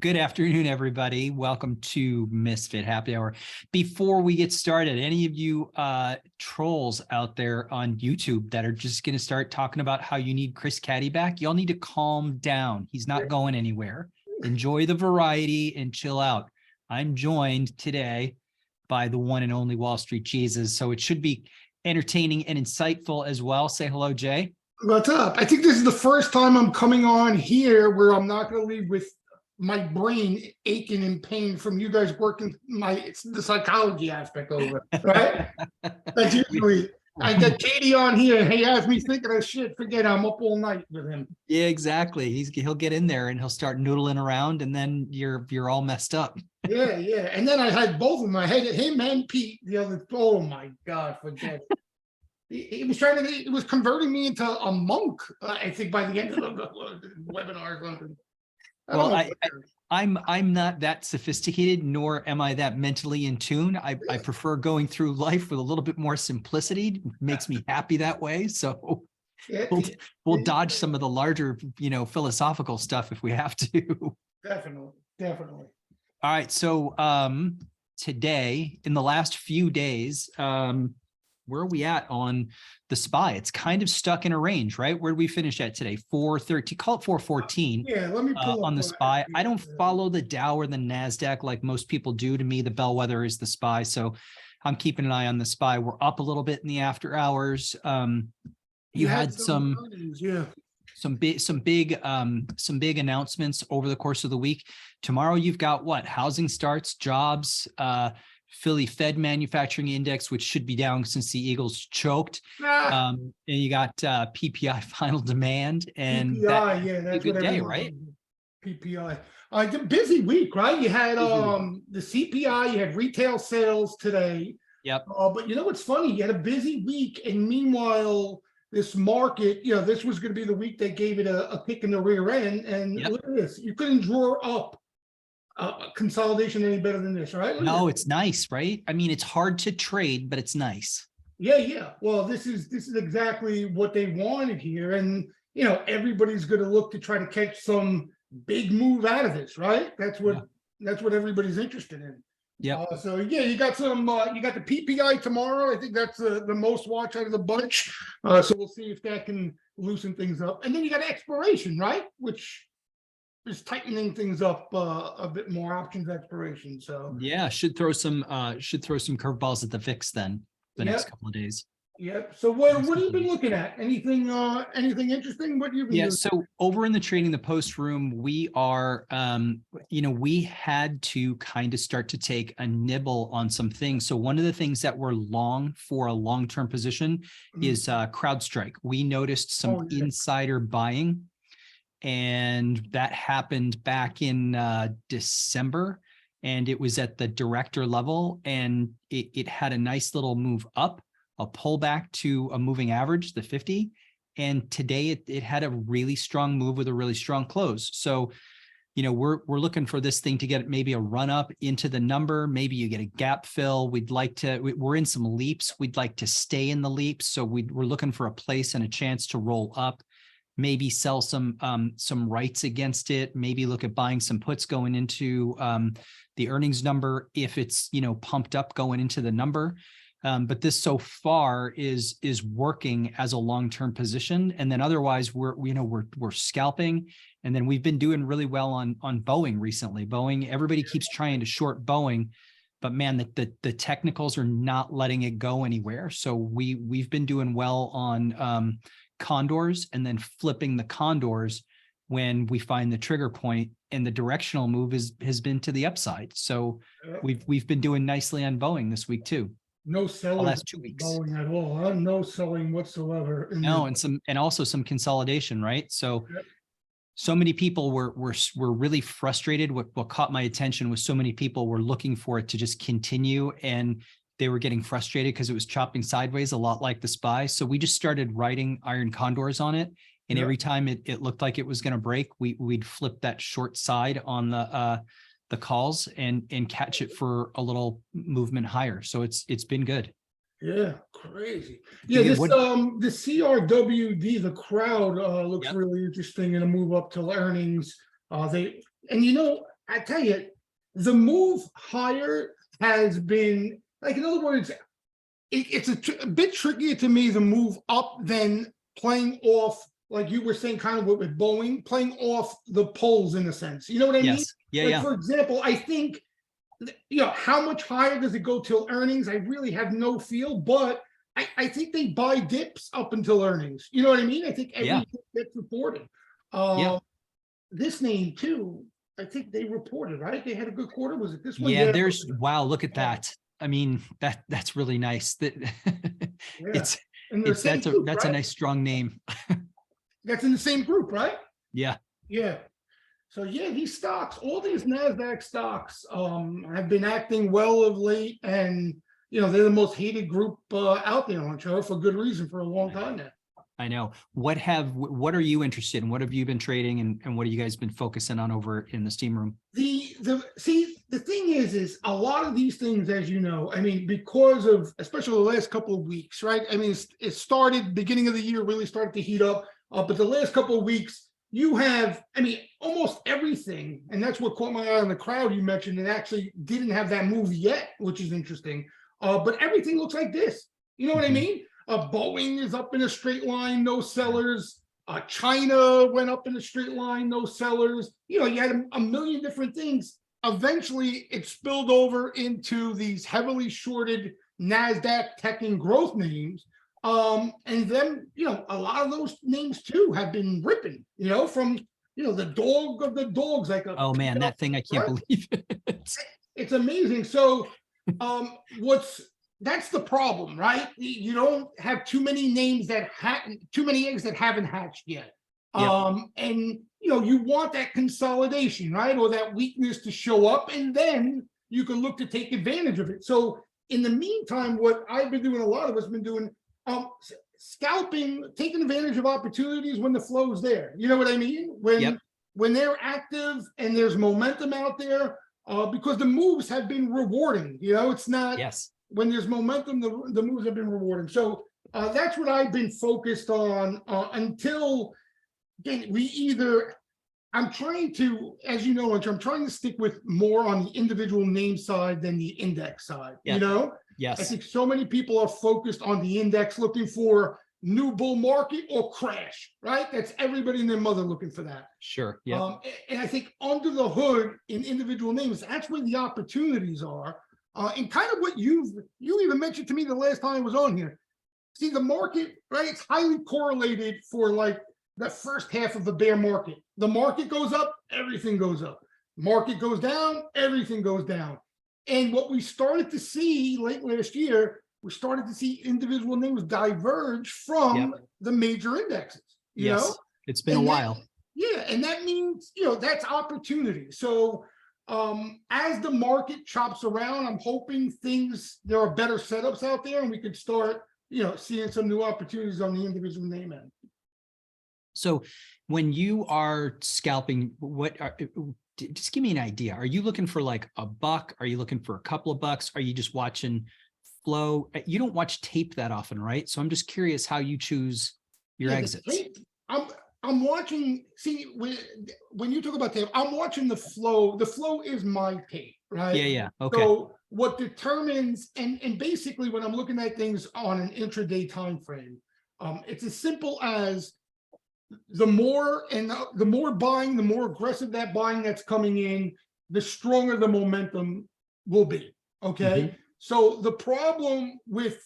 Good afternoon, everybody. Welcome to Misfit Happy Hour. Before we get started, any of you trolls out there on YouTube that are just going to start talking about how you need Chris Caddy back, y'all need to calm down. He's not going anywhere. Enjoy the variety and chill out. I'm joined today by the one and only Wall Street Jesus, so it should be entertaining and insightful as well. Say hello, Jay. What's up? I think this is the first time I'm coming on here where I'm not going to leave with my brain aching in pain from you guys working the psychology aspect over it, right? That's usually I get Katie on here. He has me thinking of shit. Forget it, I'm up all night with him. Yeah, exactly. He'll get in there and he'll start noodling around, and then you're all messed up. Yeah. And then I had both of them. I had him and Pete. The other. Oh my God, forget it. He was he was converting me into a monk. I think by the end of the webinar or something. Well, I'm not that sophisticated, nor am I that mentally in tune. I prefer going through life with a little bit more simplicity. It makes me happy that way. So we'll dodge some of the larger, philosophical stuff if we have to. Definitely. All right. So today, in the last few days, where are we at on the SPY? It's kind of stuck in a range, right? Where did we finish at today? 413, call it 414. Yeah, let me pull on the SPY. I don't follow the Dow or the NASDAQ like most people do. To me, the bellwether is the SPY. So I'm keeping an eye on the SPY. We're up a little bit in the after hours. You had some big announcements over the course of the week. Tomorrow you've got what? Housing starts, jobs, Philly Fed manufacturing index, which should be down since the Eagles choked. And you got PPI final demand, and PPI, that's a good day, right? PPI. It's a busy week, right? You had the CPI, you had retail sales today. Yep. But you know what's funny? You had a busy week, and meanwhile, this market, this was going to be the week that gave it a kick in the rear end. And look at this, you couldn't draw up consolidation any better than this, right? No, it's nice, right? I mean, it's hard to trade, but it's nice. Yeah. Well, this is exactly what they wanted here, and everybody's going to look to try to catch some big move out of this, right? That's what everybody's interested in. Yeah. So you got some. You got the PPI tomorrow. I think that's the most watch out of the bunch. So we'll see if that can loosen things up, and then you got expiration, right? Which is tightening things up a bit more, options expiration. So yeah, should throw some curveballs at the VIX then the next couple of days. Yep. So what have you been looking at? Anything interesting? What you've been doing? So over in the Trading the Post room, we are we had to kind of start to take a nibble on some things. So one of the things that we're long for a long-term position is CrowdStrike. We noticed some insider buying, and that happened back in December, and it was at the director level, and it had a nice little move up, a pullback to a moving average, the 50. And today it had a really strong move with a really strong close. So, we're looking for this thing to get maybe a run up into the number. Maybe you get a gap fill. We're in some leaps. We'd like to stay in the leaps. So we're looking for a place and a chance to roll up. Maybe sell some rights against it. Maybe look at buying some puts going into the earnings number if it's pumped up going into the number. But this so far is working as a long-term position, and then otherwise we're scalping. And then we've been doing really well on Boeing recently. Boeing, everybody keeps trying to short Boeing, but man, the technicals are not letting it go anywhere. So we've been doing well on condors, and then flipping the condors when we find the trigger point, and the directional move has been to the upside. So we've been doing nicely on Boeing this week too. No selling the last 2 weeks. Boeing at all. No selling whatsoever. No, and also some consolidation, right? So so many people were really frustrated. What caught my attention was so many people were looking for it to just continue, and they were getting frustrated because it was chopping sideways, a lot like the SPY. So we just started writing iron condors on it. And every time it looked like it was going to break, we'd flip that short side on the calls and catch it for a little movement higher. So it's been good. Yeah, crazy. Yeah, the CRWD, the crowd looks really interesting in a move up to earnings. I tell you, the move higher has been like, in other words, it's a bit trickier to me to move up than playing off, like you were saying, kind of with Boeing, playing off the poles in a sense. You know what I mean? Yes. Yeah. Like, Yeah. for example, I think, how much higher does it go till earnings? I really have no feel, but I think they buy dips up until earnings. You know what I mean? I think Yeah. everything gets reported. Yeah. This name too, I think they reported, right? They had a good quarter. Was it this one? Yeah. Yeah. There's, wow, look at Yeah. that. I mean, that's really nice. That Yeah. it's, And the same group, that's a right? nice strong name. That's in the same group, right? Yeah. Yeah. So yeah, these stocks, all these NASDAQ stocks, have been acting well of late, and they're the most hated group out there on show for good reason for a long time now. I know. What are you interested in? What have you been trading, and what have you guys been focusing on over in the steam room? The thing is a lot of these things, as you know, I mean, because of especially the last couple of weeks, right? I mean, it started beginning of the year, really started to heat up, but the last couple of weeks, you have, I mean, almost everything, and that's what caught my eye on the crowd you mentioned, and actually didn't have that move yet, which is interesting. But everything looks like this. You know what I mean? Boeing is up in a straight line, no sellers. China went up in a straight line, no sellers. You had a million different things. Eventually, it spilled over into these heavily shorted NASDAQ tech and growth names. And then, a lot of those names too have been ripping, from, the dog of the dogs, like Oh man, that thing, I can't right? believe it. It's amazing. So, that's the problem, right? You don't have too many names that too many eggs that haven't hatched yet. Yep. And you want that consolidation, right? Or that weakness to show up, and then you can look to take advantage of it. So in the meantime, what I've been doing, a lot of us been doing, scalping, taking advantage of opportunities when the flow is there. You know what I mean? Yep. When they're active and there's momentum out there, because the moves have been rewarding. It's not, Yes. when there's momentum, the moves have been rewarding. So that's what I've been focused on until, again, I'm trying to, as you know, I'm trying to stick with more on the individual name side than the index side. Yep. I Yes. think so many people are focused on the index, looking for new bull market or crash, right? That's everybody and their mother looking for that. Sure. Yep. And I think under the hood in individual names, that's where the opportunities are. And kind of what you even mentioned to me the last time I was on here. See, the market, right? It's highly correlated for like the first half of the bear market. The market goes up, everything goes up. Market goes down, everything goes down. And what we started to see late last year, we started to see individual names diverge from the major indexes. Yes. It's been a And while. and that means, that's opportunity. So as the market chops around, I'm hoping there are better setups out there, and we could start, seeing some new opportunities on the individual name end. So when you are scalping, just give me an idea. Are you looking for like a buck? Are you looking for a couple of bucks? Are you just watching flow? You don't watch tape that often, right? So I'm just curious how you choose your exits. I'm watching, see, when you talk about tape, I'm watching the flow. The flow is my tape, right? Yeah. Okay. So what determines, and basically when I'm looking at things on an intraday time frame, it's as simple as the more buying, the more aggressive that buying that's coming in, the stronger the momentum will be. Okay. So the problem with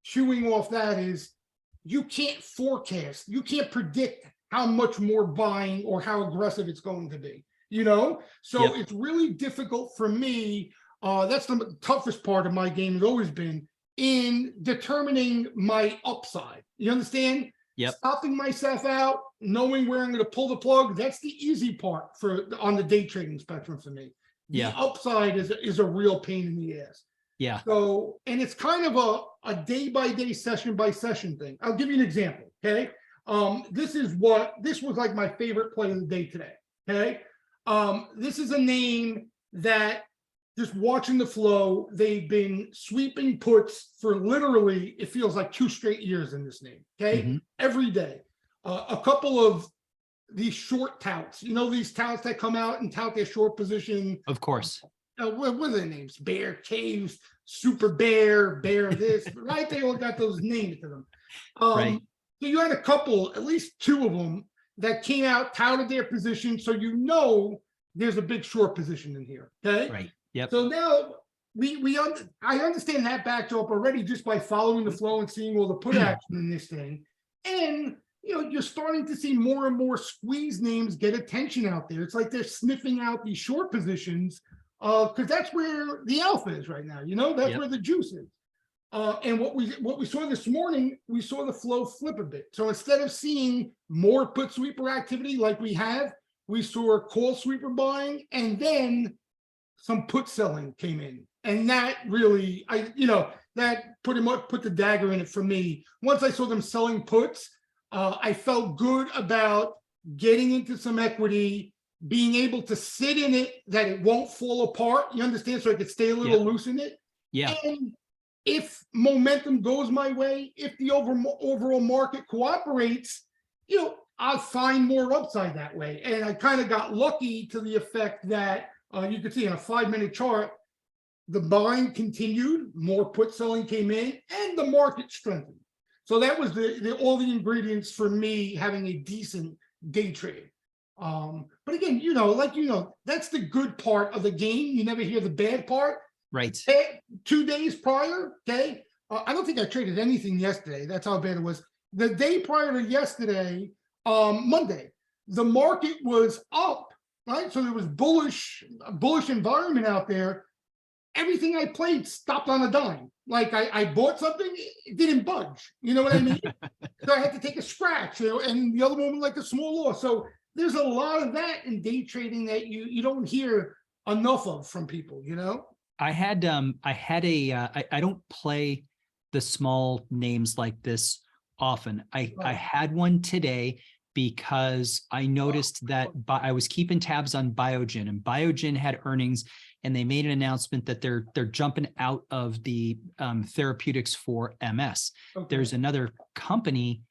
chewing off that is you can't forecast, you can't predict how much more buying or how aggressive it's going to be, so it's really difficult for me. That's the toughest part of my game has always been in determining my upside. You understand? Stopping myself out, knowing where I'm going to pull the plug, that's the easy part on the day trading spectrum for me. The upside is a real pain in the ass. So, and it's kind of a day by day, session by session thing. I'll give you an example. Okay. This was like my favorite play of the day today. Okay. This is a name that, just watching the flow, they've been sweeping puts for literally, it feels like 2 straight years in this name. Okay. Every day. A couple of these short touts. You know, these touts that come out and tout their short position. Of course. What are their names? Bear Caves, Super Bear, Bear this, right? They all got those names to them. Right. So you had a couple, at least two of them, that came out, touted their position, so you know there's a big short position in here. Okay. Right. Yep. So now I understand that backdrop already just by following the flow and seeing all the put action in this thing. And you know, you're starting to see more and more squeeze names get attention out there. It's like they're sniffing out these short positions because that's where the alpha is right now. You know, that's Yep. where the juice is. And what we saw this morning, we saw the flow flip a bit. So instead of seeing more put sweeper activity like we have, we saw call sweeper buying, and then some put selling came in. And that really, that pretty much put the dagger in it for me. Once I saw them selling puts, I felt good about getting into some equity, being able to sit in it, that it won't fall apart. You understand? So I could stay a little loose in it. Yeah. And if momentum goes my way, if the overall market cooperates, I'll find more upside that way. And I kind of got lucky to the effect that you could see in a 5-minute chart, the buying continued, more put selling came in, and the market strengthened. So that was all the ingredients for me having a decent day trade. But again, that's the good part of the game. You never hear the bad part. Right. 2 days prior, okay, I don't think I traded anything yesterday. That's how bad it was. The day prior to yesterday, Monday, the market was up, right? So there was bullish environment out there. Everything I played stopped on a dime. Like I bought something, it didn't budge. You know what I mean? So I had to take a scratch, and the other one was like a small loss. So there's a lot of that in day trading that you don't hear enough of from people, I don't play the small names like this often. I had one today because I noticed that I was keeping tabs on Biogen, and Biogen had earnings, and they made an announcement that they're jumping out of the therapeutics for MS. Okay. There's another company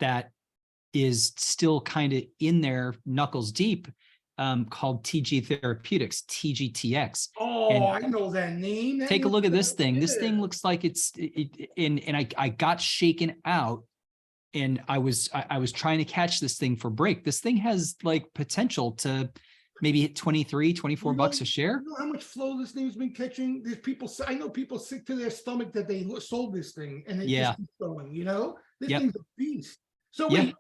that is still kind of in there knuckles deep, called TG Therapeutics, TGTX. Oh, and I know that name. take a look at this thing. This thing looks like I got shaken out, and I was trying to catch this thing for break. This thing has like potential to maybe hit 23, 24 bucks a share. You know how much flow this thing's been catching? There's people, I know people sick to their stomach that they sold this thing and it just keeps going, This thing's a beast. So wait,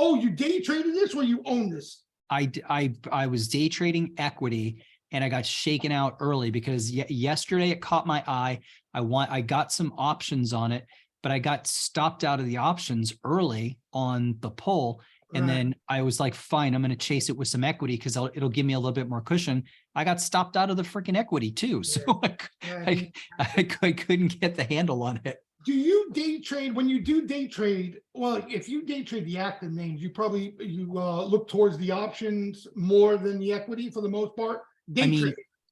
you day traded this or you own this? I was day trading equity, and I got shaken out early because yesterday it caught my eye. I got some options on it, but I got stopped out of the options early on the pull. And then I was like, fine, I'm going to chase it with some equity because it'll give me a little bit more cushion. I got stopped out of the freaking equity too. So I couldn't get the handle on it. Do you day trade? When you do day trade, well, if you day trade the active names, you look towards the options more than the equity for the most part.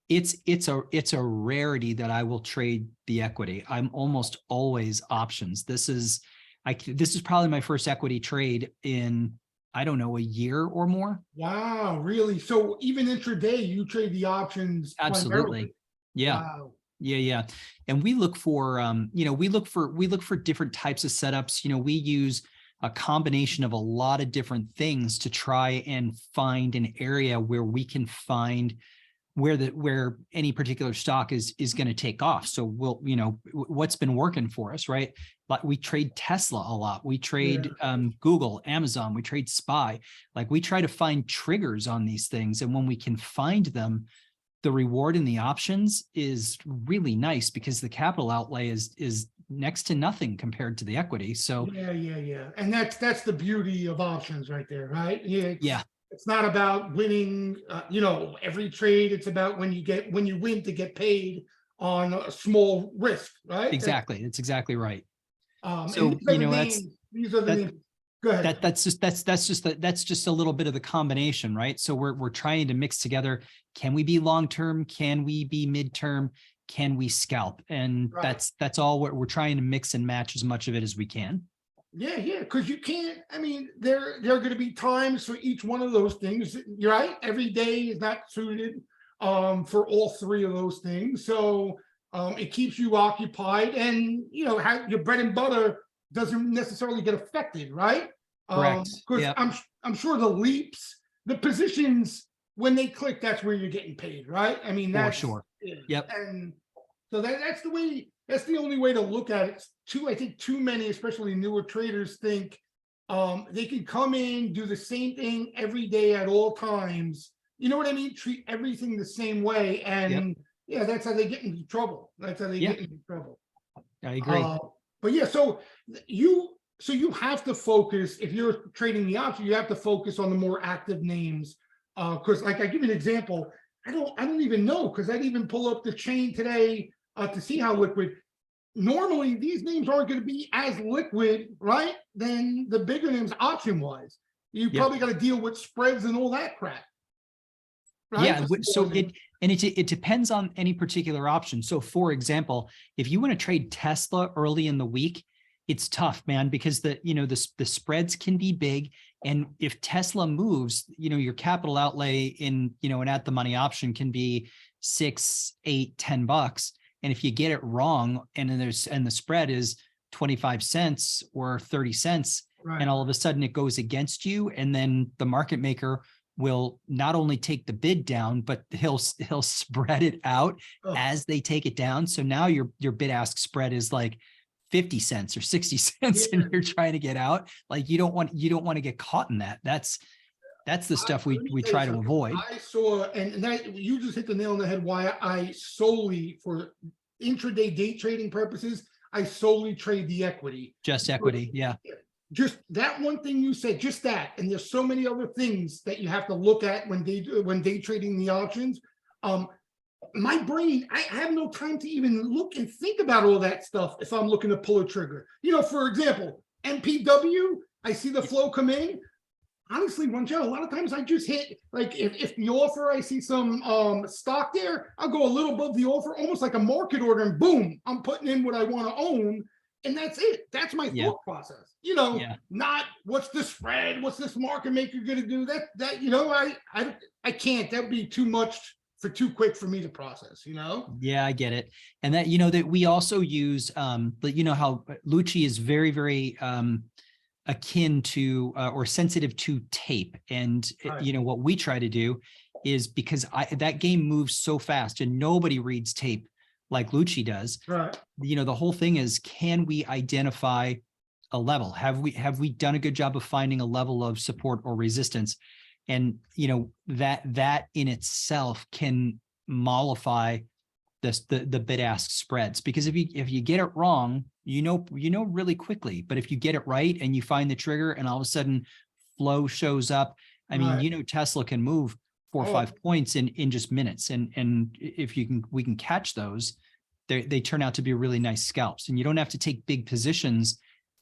It's a rarity that I will trade the equity. I'm almost always options. This is probably my first equity trade in, I don't know, a year or more. Wow, really? So even intraday, you trade the options? Absolutely. Primarily? Yeah. Wow. Yeah. And we look for, we look for different types of setups. We use a combination of a lot of different things to try and find an area where we can find where any particular stock is going to take off. So we'll, what's been working for us, right? Like we trade Tesla a lot. We trade Google, Amazon, we trade SPY. Like we try to find triggers on these things. And when we can find them, the reward in the options is really nice because the capital outlay is next to nothing compared to the equity. So yeah. And that's the beauty of options right there, right? Yeah. It's not about winning, every trade. It's about when you win to get paid on a small risk, right? Exactly. That's exactly right. So these are the names. Go ahead. That's just a little bit of the combination, right? So we're trying to mix together. Can we be long-term? Can we be midterm? Can we scalp? And that's all we're trying to mix and match as much of it as we can. Yeah, because you can't, I mean, there are gonna be times for each one of those things, you're right, every day is not suited for all three of those things, so it keeps you occupied and, have your bread and butter doesn't necessarily get affected, right? Correct. Because Yeah, I'm sure the leaps, the positions, when they click, that's where you're getting paid, right? I mean, for that's, sure. yeah, Yep. and so that's the way, that's the only way to look at it. I think too many, especially newer traders, think they can come in, do the same thing every day at all times. You know what I mean? Treat everything the same way. Yep. And yeah, that's how they get into trouble. That's how they Yeah, get into trouble. I agree. Uh, but yeah, you have to focus if you're trading the option, you have to focus on the more active names. Because like I give you an example, I don't even know because I didn't even pull up the chain today to see how liquid. Normally, these names aren't going to be as liquid, right? Than the bigger names option wise. You Yep. probably got to deal with spreads and all that crap, right? Yeah. So it depends on any particular option. So for example, if you want to trade Tesla early in the week, it's tough, man, because the spreads can be big. And if Tesla moves, your capital outlay in, an at the money option can be 6, 8, $10. And if you get it wrong, and then the spread is 25 cents or 30 cents, right. and all of a sudden it goes against you, and then the market maker will not only take the bid down, but he'll spread it out as they take it down. So now your bid ask spread is like 50 cents or 60 cents, Yeah. and you're trying to get out. Like you don't want to get caught in that. That's the stuff Let we me tell you try to something. avoid. I saw, and that you just hit the nail on the head. Why I solely, for intraday day trading purposes, I solely trade the equity. Just equity. Yeah. Just that one thing you said, just that, and there's so many other things that you have to look at when day trading the options. My brain, I have no time to even look and think about all that stuff if I'm looking to pull a trigger. For example, MPW, I see the flow come in. Honestly, Ronchero, a lot of times I just hit, like, if the offer, I see some stock there, I'll go a little above the offer, almost like a market order, and boom, I'm putting in what I want to own, and that's it. That's my Yeah. thought process. Yeah. Not what's the spread, what's this market maker going to do. I can't. That would be too much for too quick for me to process. Yeah, I get it. And that, that we also use, but how Lucci is very, very akin to or sensitive to tape. And, Right. what we try to do is, because that game moves so fast and nobody reads tape like Lucci does. Right. The whole thing is, can we identify a level? Have we done a good job of finding a level of support or resistance? And, that in itself can mollify the bid ask spreads, because if you get it wrong, really quickly. But if you get it right and you find the trigger and all of a sudden flow shows up, I mean, Right. Tesla can move 4 or 5 points in just minutes. And if we can catch those, they turn out to be really nice scalps. And you don't have to take big positions,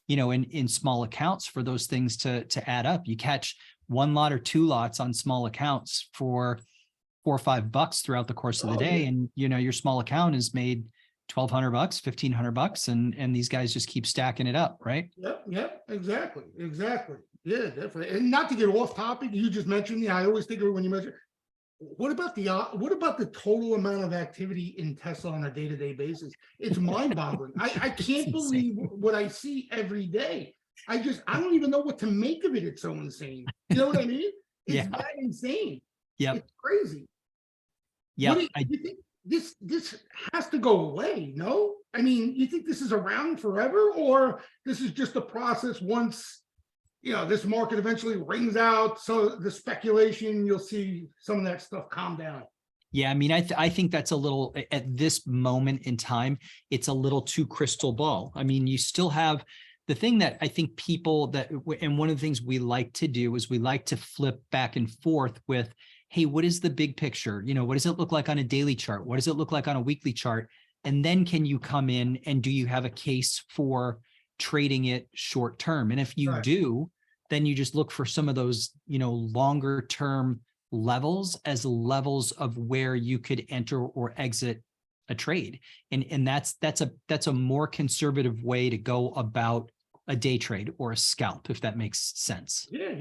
in small accounts for those things to add up. You catch 1 lot or 2 lots on small accounts for $4 or $5 throughout the course of the day. Yeah. And, your small account is made $1,200, $1,500, and these guys just keep stacking it up. Right. Yep, exactly. Yeah, definitely. And not to get off topic, you just mentioned, I always think of it when you mention, what about the total amount of activity in Tesla on a day-to-day basis? It's mind-boggling. I can't believe what I see every day. I don't even know what to make of it. It's so insane. You know what I mean? It's Yeah. that insane. Yep. It's crazy. Yeah. What do you think? This has to go away, no? I mean, you think this is around forever, or this is just a process once this market eventually rings out, so the speculation, you'll see some of that stuff calm down. Yeah, I mean, I think that's a little, at this moment in time, it's a little too crystal ball. I mean, you still have the thing that I think people and one of the things we like to do is we like to flip back and forth with, hey, what is the big picture? What does it look like on a daily chart? What does it look like on a weekly chart? And then can you come in and do you have a case for trading it short term? And if you Right. do, then you just look for some of those, longer term levels as levels of where you could enter or exit a trade. And that's a more conservative way to go about a day trade or a scalp, if that makes sense. Yeah,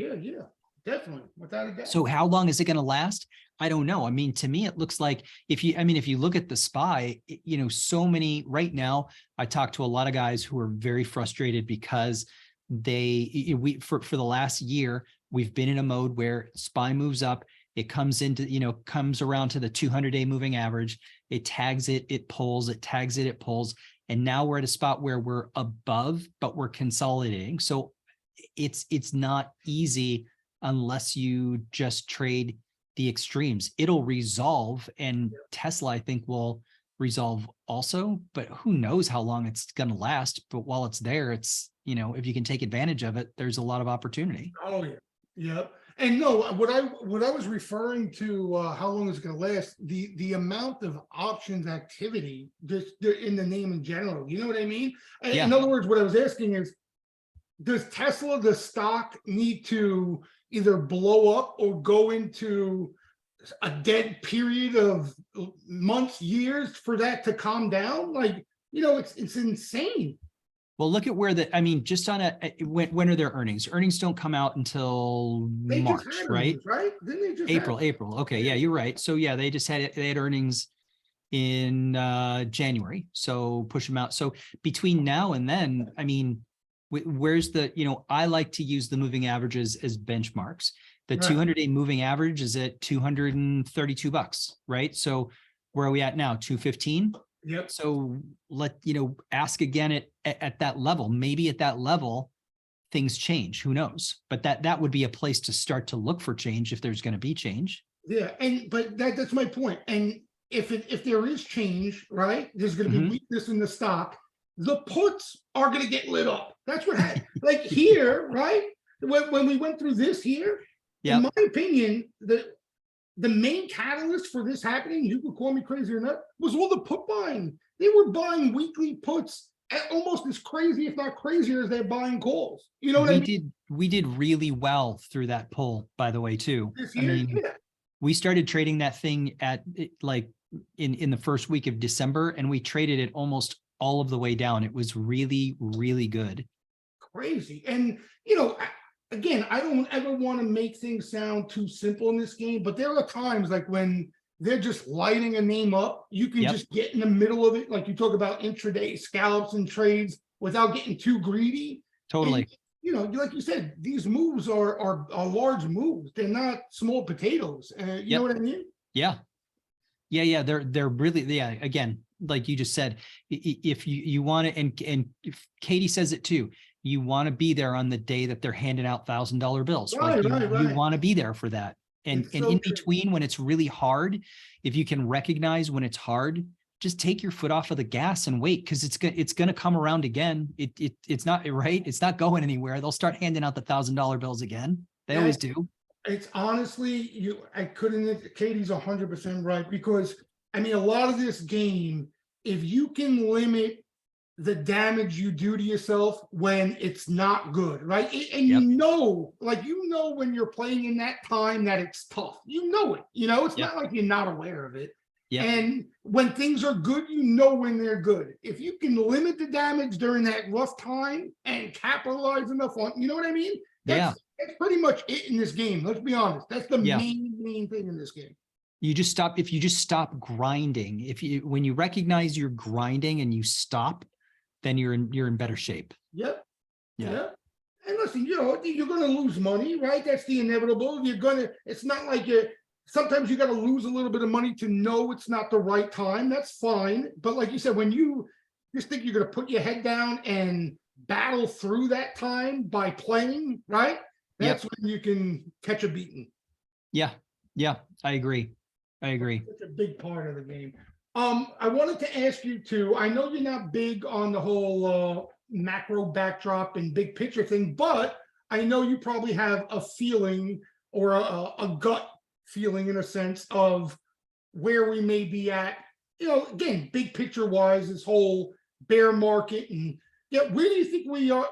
definitely, without a doubt. So how long is it going to last? I don't know. I mean, to me, it looks like if you look at the SPY, so many right now, I talk to a lot of guys who are very frustrated because for the last year, we've been in a mode where SPY moves up. It comes comes around to the 200-day moving average. It tags it, it pulls, it tags it, it pulls. And now we're at a spot where we're above, but we're consolidating. So it's not easy unless you just trade the extremes. It'll resolve, and Tesla, I think, will resolve also, but who knows how long it's going to last. But while it's there, it's, if you can take advantage of it, there's a lot of opportunity. Oh yeah. Yep. And no, what I was referring to, how long is it going to last? The amount of options activity just in the name in general. You know what I mean? Yeah. In other words, what I was asking is, does Tesla, the stock, need to either blow up or go into a dead period of months, years for that to calm down? Like, it's insane. Well, look at where just on when are their earnings? Earnings don't come out until They March, just had right? earnings, right? Didn't they just April. Okay. Yeah, you're right. So yeah, they had earnings in January. So push them out. So between now and then, where's I like to use the moving averages as benchmarks. The 200-day moving average is at $232, right? So where are we at now? 215. Yep. So ask again at that level. Maybe at that level, things change. Who knows? But that would be a place to start to look for change if there's going to be change. Yeah, but that's my point. And if there is change, right, there's going to be weakness in the stock. The puts are going to get lit up. That's what happened. Like here, right? When we went through this here, in my opinion, the main catalyst for this happening, you could call me crazy or not, was all the put buying. They were buying weekly puts at almost as crazy, if not crazier, as they're buying calls. You know what I mean? We did really well through that pull, by the way, too. This year, we started trading that thing at in the first week of December, and we traded it almost all of the way down. It was really, really good. Crazy. And, again, I don't ever want to make things sound too simple in this game, but there are times like when they're just lighting a name up, you can just get in the middle of it. Like you talk about intraday scallops and trades without getting too greedy. Totally. And, like you said, these moves are large moves. They're not small potatoes. You know what I mean? Yeah. They're really, again, like you just said, if you want to, and if Katie says it too, you want to be there on the day that they're handing out $1,000 bills. Right, you want to be there for that. And in between, when it's really hard, if you can recognize when it's hard, just take your foot off of the gas and wait, because it's going to come around again. It's not right. It's not going anywhere. They'll start handing out the $1,000 bills again. They always do. It's honestly, Katie's 100% right, because a lot of this game, if you can limit the damage you do to yourself when it's not good, right? And when you're playing in that time that it's tough, it's not like you're not aware of it. And when things are good, when they're good. If you can limit the damage during that rough time and capitalize enough on, you know what I mean? That's pretty much it in this game. Let's be honest. That's the main thing in this game. If you just stop grinding, when you recognize you're grinding and you stop, then you're in better shape. Yep. Yeah. And listen, you're going to lose money, right? That's the inevitable. It's not like sometimes you got to lose a little bit of money to know it's not the right time. That's fine. But like you said, when you just think you're going to put your head down and battle through that time by playing, right? That's when you can catch a beating. Yeah. I agree. It's a big part of the game. I wanted to ask you too, I know you're not big on the whole macro backdrop and big picture thing, but I know you probably have a feeling or a gut feeling in a sense of where we may be at, again, big picture wise, this whole bear market, and where do you think we are?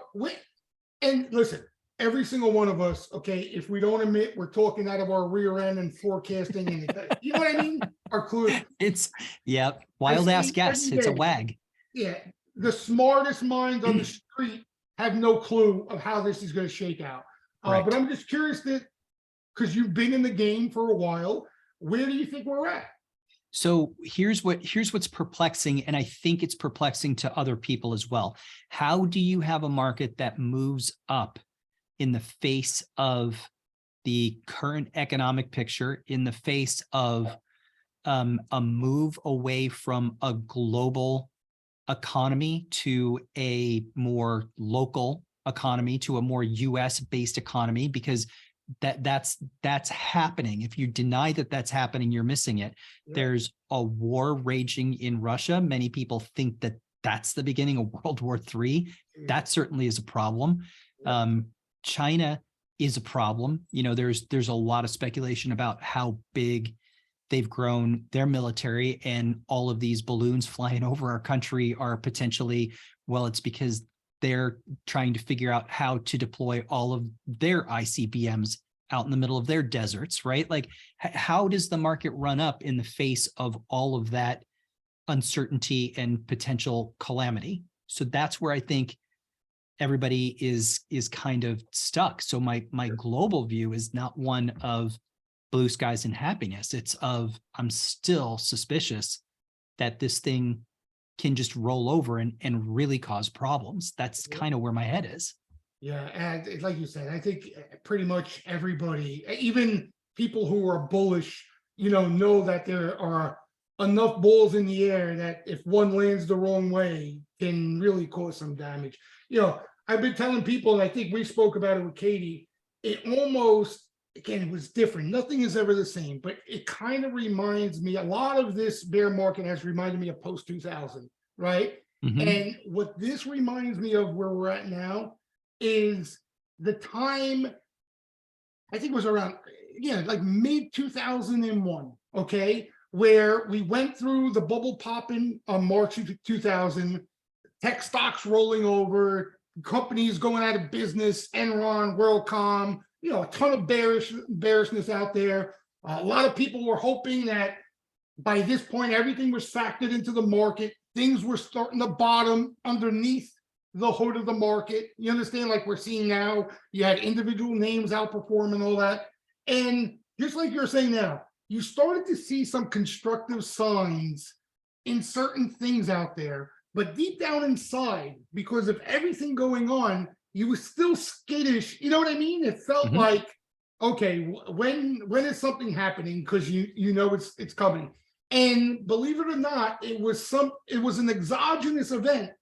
And listen, every single one of us, okay, if we don't admit we're talking out of our rear end and forecasting, and you know what I mean? Our clue. It's wild ass guess. It's a wag. Yeah. The smartest minds on the street have no clue of how this is going to shake out. But Correct. I'm just curious that because you've been in the game for a while, where do you think we're at? So here's what's perplexing, and I think it's perplexing to other people as well. How do you have a market that moves up in the face of the current economic picture, in the face of a move away from a global economy to a more local economy, to a more US based economy, because that's happening. If you deny that that's happening, you're missing it. Yeah. There's a war raging in Russia. Many people think that that's the beginning of World War III. That certainly is a problem. China is a problem. You know, there's a lot of speculation about how big they've grown their military, and all of these balloons flying over our country are potentially, well, it's because they're trying to figure out how to deploy all of their ICBMs out in the middle of their deserts, right? Like, how does the market run up in the face of all of that uncertainty and potential calamity? So that's where I think everybody is kind of stuck. So my global view is not one of blue skies and happiness. It's of, I'm still suspicious that this thing can just roll over and really cause problems. That's kind of where my head is. Yeah, and like you said, I think pretty much everybody, even people who are bullish, know that there are enough balls in the air that if one lands the wrong way, can really cause some damage. I've been telling people, and I think we spoke about it with Katie, it almost, again, it was different. Nothing is ever the same, but it kind of reminds me, a lot of this bear market has reminded me of post 2000, right? Mhm. And what this reminds me of where we're at now is the time, I think it was around, like mid 2001, okay, where we went through the bubble popping on March of 2000, tech stocks rolling over, companies going out of business, Enron, WorldCom, a ton of bearishness out there. A lot of people were hoping that by this point, everything was factored into the market. Things were starting to bottom underneath the hood of the market. You understand, like we're seeing now, you had individual names outperform and all that. And just like you're saying now, you started to see some constructive signs in certain things out there. But deep down inside, because of everything going on, you were still skittish. You know what I mean? It felt like, okay, when is something happening? Because you know it's coming. And believe it or not, it was an exogenous event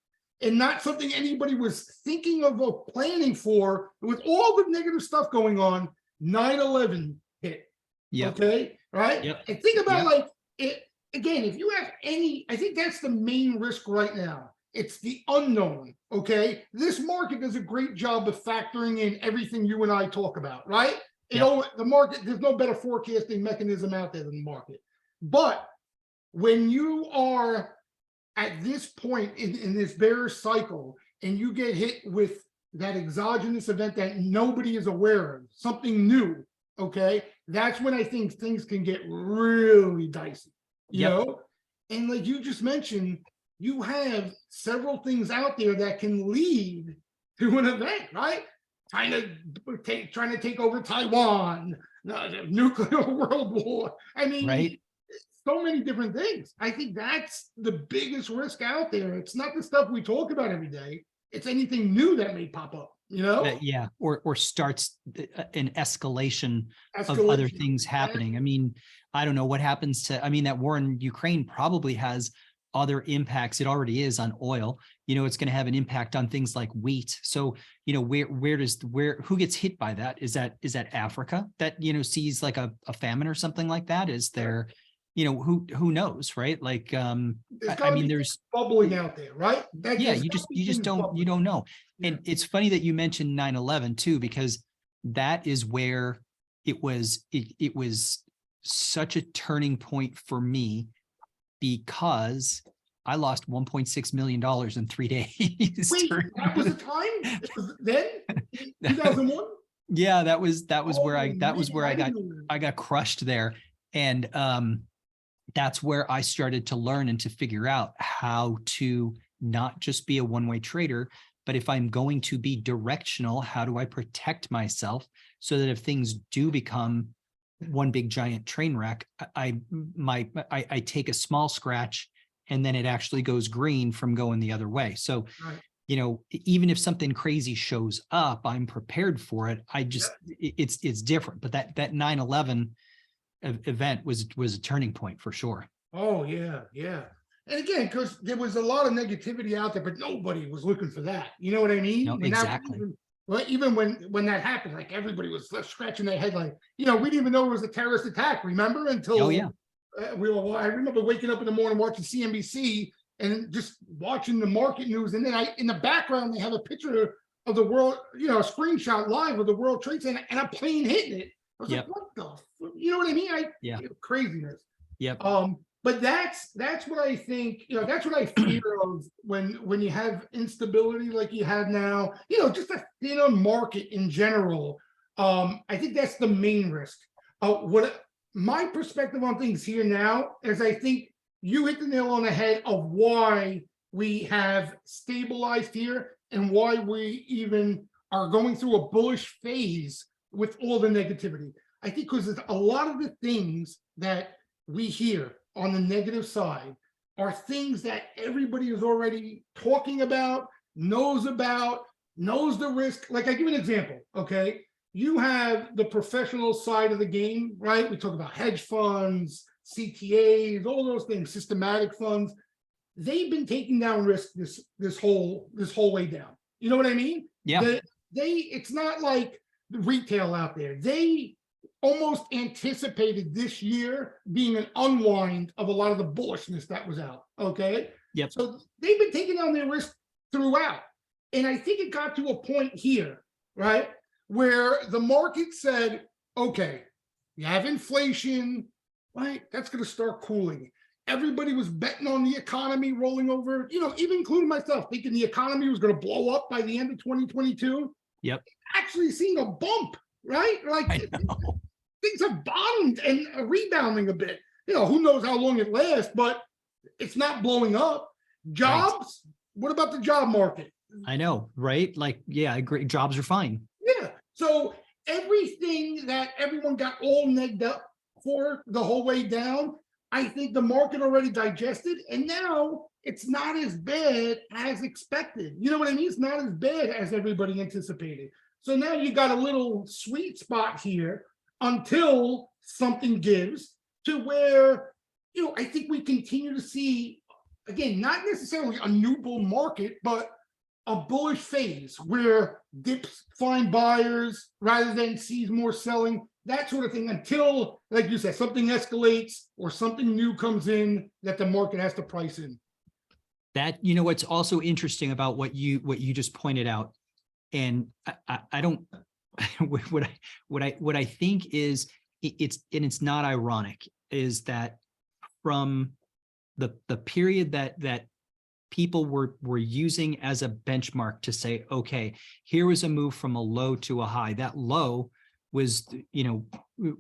and not something anybody was thinking of or planning for. With all the negative stuff going on, 9/11 hit. Yep. Okay, right? Yep. And think about Yep. like it again. If you have any, I think that's the main risk right now. It's the unknown. Okay, this market does a great job of factoring in everything you and I talk about, right? The market, there's no better forecasting mechanism out there than the market. But when you are at this point in this bearish cycle and you get hit with that exogenous event that nobody is aware of, something new, okay, that's when I think things can get really dicey, you know? And like you just mentioned, you have several things out there that can lead to an event, right? Trying to take over Taiwan, nuclear world war. I mean, Right. so many different things. I think that's the biggest risk out there. It's not the stuff we talk about every day. It's anything new that may pop up, Yeah. Or starts an escalation of other things happening. I mean, I don't know what happens to, I mean, that war in Ukraine probably has other impacts. It already is on oil. It's going to have an impact on things like wheat. So, who gets hit by that? Is that Africa that, sees like a famine or something like that? Is there, who knows, right? Like, I mean, there's bubbling out there, right? You don't know. And it's funny that you mentioned 9/11 too, because that is where it was such a turning point for me, because I lost $1.6 million in 3 days. Wait, that was the time? It was then? 2001? Yeah, that was where I got crushed there. And that's where I started to learn and to figure out how to not just be a one-way trader, But if I'm going to be directional, how do I protect myself so that if things do become one big giant train wreck, I take a small scratch and then it actually goes green from going the other way. So, Right. you know, even if something crazy shows up, I'm prepared for it. It's different. But that 9/11 event was a turning point for sure. Oh yeah, yeah. And again, because there was a lot of negativity out there, but nobody was looking for that. You know what I mean? No, And that exactly. even when that happened, like everybody was left scratching their head, like, you know, we didn't even know it was a terrorist attack. Remember? Until Oh yeah. I remember waking up in the morning watching CNBC and just watching the market news, and then in the background they have a picture of the world, you know, a screenshot live of the World Trade Center and a plane hitting it. I was Yep. like, what you know what I mean? Yeah. Craziness. Yep. But that's what I think, you know, that's what I fear of when you have instability like you have now, you know, just a thinner market in general. I think that's the main risk. What my perspective on things here now is, I think you hit the nail on the head of why we have stabilized here and why we even are going through a bullish phase with all the negativity. I think because a lot of the things that we hear on the negative side are things that everybody is already talking about, knows the risk. Like, I give an example, okay? You have the professional side of the game, right? We talk about hedge funds, CTAs, all those things, systematic funds. They've been taking down risk this whole way down. You know what I mean? Yeah. It's not like the retail out there. They almost anticipated this year being an unwind of a lot of the bullishness that was out. Okay. Yep. So they've been taking on their risk throughout. And I think it got to a point here, right, where the market said, okay, you have inflation, right? That's going to start cooling. Everybody was betting on the economy rolling over, you know, even including myself, thinking the economy was going to blow up by the end of 2022. Yep. Actually seeing a bump, right? Like, things have bottomed and are rebounding a bit. You know, who knows how long it lasts, but it's not blowing up. Jobs, right. What about the job market? I know, right? Like, yeah, I agree. Jobs are fine. Yeah. So everything that everyone got all negged up for the whole way down, I think the market already digested, and now it's not as bad as expected. You know what I mean? It's not as bad as everybody anticipated. So now you got a little sweet spot here until something gives, to where, you know, I think we continue to see, again, not necessarily a new bull market, but a bullish phase where dips find buyers rather than sees more selling, that sort of thing, until, like you said, something escalates or something new comes in that the market has to price in. That, you know, what's also interesting about what you just pointed out, and I don't what I think is it's not ironic, is that from the period that people were using as a benchmark to say, okay, here was a move from a low to a high. That low was, you know,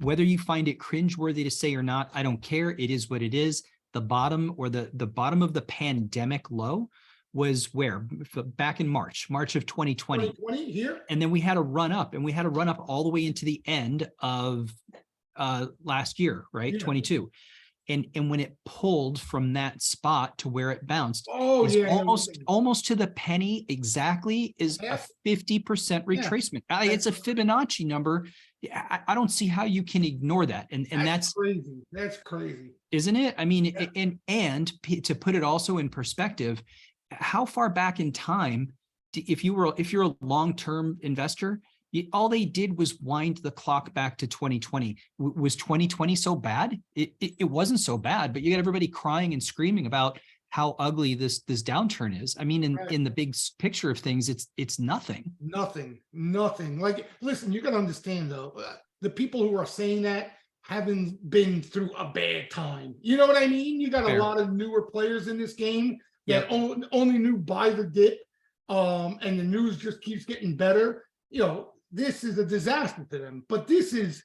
whether you find it cringeworthy to say or not, I don't care. It is what it is. The bottom, or the bottom of the pandemic low, was where? Back in March of 2020. 2020 here. And then we had a run up, and we had a run up all the way into the end of last year, right? Yeah. 22. And when it pulled from that spot to where it bounced, almost to the penny exactly, is a 50% retracement. Yeah. It's a Fibonacci number. I don't see how you can ignore that. And that's crazy. That's crazy, isn't it? I mean, yeah. and to put it also in perspective, how far back in time, if you're a long-term investor, all they did was wind the clock back to 2020. Was 2020 so bad? It wasn't so bad, but you got everybody crying and screaming about how ugly this downturn is. I mean, in the big picture of things, it's nothing. Nothing. Like, listen, you got to understand though, the people who are saying that haven't been through a bad time. You know what I mean? You got a lot of newer players in this game that only knew buy the dip, and the news just keeps getting better. You know, this is a disaster to them. But this is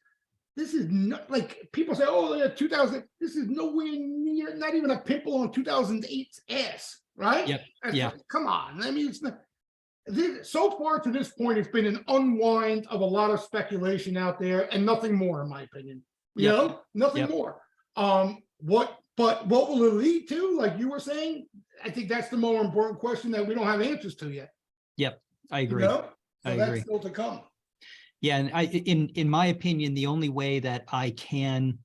not, like, people say, oh yeah, 2000. This is nowhere near, not even a pimple on 2008's ass, right? Yep. Yeah. Come on. I mean, it's not. So far to this point, it's been an unwind of a lot of speculation out there and nothing more, in my opinion. You Yep. know, nothing Yep. more. But what will it lead to? Like you were saying, I think that's the more important question that we don't have answers to yet. Yep. I You agree. know, so I that's agree. still to come. Yeah, and in my opinion, the only way that I can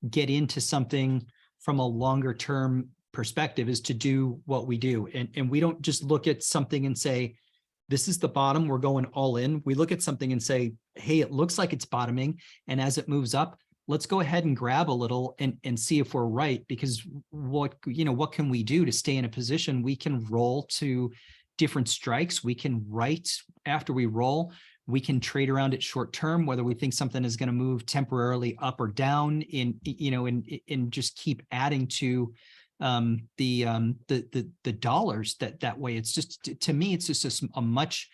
get into something from a longer term perspective is to do what we do. And we don't just look at something and say, this is the bottom, we're going all in. We look at something and say, hey, it looks like it's bottoming. And as it moves up, let's go ahead and grab a little and see if we're right. Because what can we do to stay in a position? We can roll to different strikes. We can write after we roll. We can trade around it short term, whether we think something is going to move temporarily up or down in just keep adding to the dollars that way. It's just, to me, it's just a much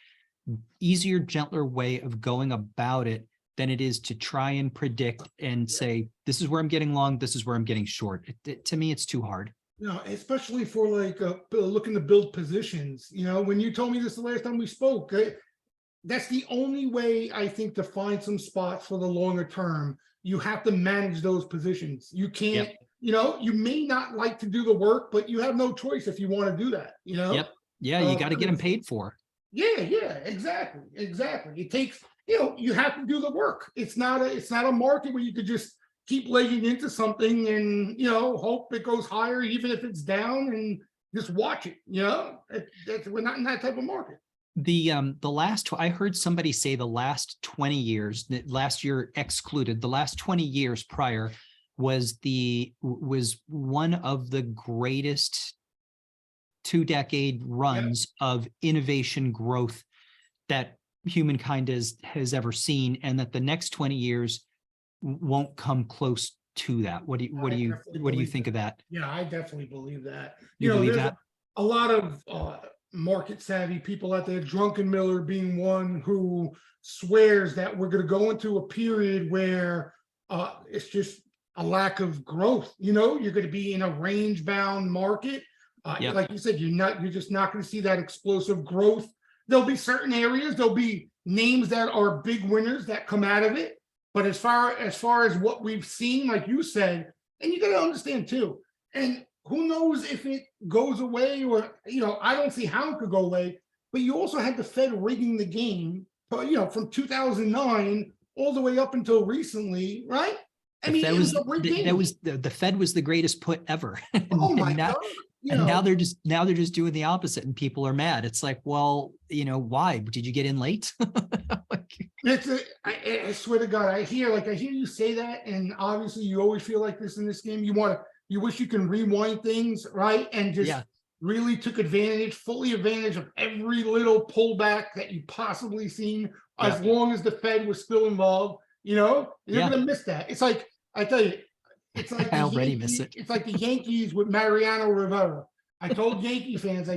easier, gentler way of going about it than it is to try and predict and say, this is where I'm getting long, this is where I'm getting short. To me, it's too hard. No, especially for like looking to build positions. You know, when you told me this the last time we spoke, that's the only way I think to find some spots for the longer term. You have to manage those positions. You can't, Yep. you know, you may not like to do the work, but you have no choice if you want to do that, you know? Yep. Yeah, you got to get them paid for. Yeah, exactly. It takes, you know, you have to do the work. It's not a market where you could just keep legging into something and, you know, hope it goes higher, even if it's down, and just watch it, you know? We're not in that type of market. The last, I heard somebody say the last 20 years, last year excluded, the last 20 years prior was one of the greatest 2-decade runs of innovation growth that humankind has ever seen, and that the next 20 years won't come close to that. What do you think of that? Yeah, I definitely believe that. You know, believe there's that? a lot of market savvy people out there, Drunken Miller being one, who swears that we're going to go into a period where it's just a lack of growth. You know, you're going to be in a range bound market. Yep. Like you said, you're just not going to see that explosive growth. There'll be certain areas, there'll be names that are big winners that come out of it. But as far as what we've seen, like you said, and you got to understand too, and who knows if it goes away, or, you know, I don't see how it could go away. But you also had the Fed rigging the game, you know, from 2009 all the way up until recently, right? I mean, it was a rigged game. The Fed was the greatest put ever. Oh my God. Now they're just doing the opposite, and people are mad. It's like, well, you know, why did you get in late? I swear to God, I hear you say that, and obviously you always feel like this in this game. You wish you can rewind things, right? And just really took fully advantage of every little pullback that you possibly seen, as long as the Fed was still involved. You know, you're gonna miss that. It's like, I tell you, it's like I already miss it. It's like the Yankees with Mariano Rivera. I told Yankee fans,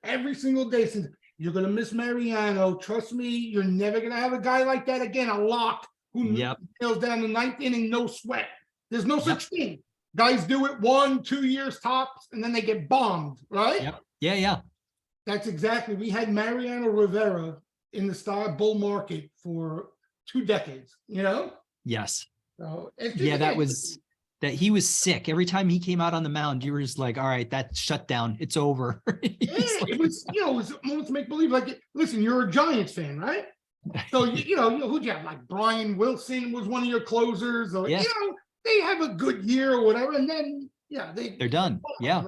every single day since, you're gonna miss Mariano. Trust me, you're never gonna have a guy like that again, a lock who nails down the ninth inning, no sweat. There's no such thing. Guys do it 1-2 years tops, and then they get bombed, right? Yep. Yeah. That's exactly. We had Mariano Rivera in the star bull market for 2 decades, you know? Yes. So that he was sick. Every time he came out on the mound, you were just like, all right, that's shut down. It's over. It was, you know, it was almost make believe. Like, listen, you're a Giants fan, right? So, you know, who'd you have? Like Brian Wilson was one of your closers, or, you know, they have a good year or whatever, and then they're done. Right?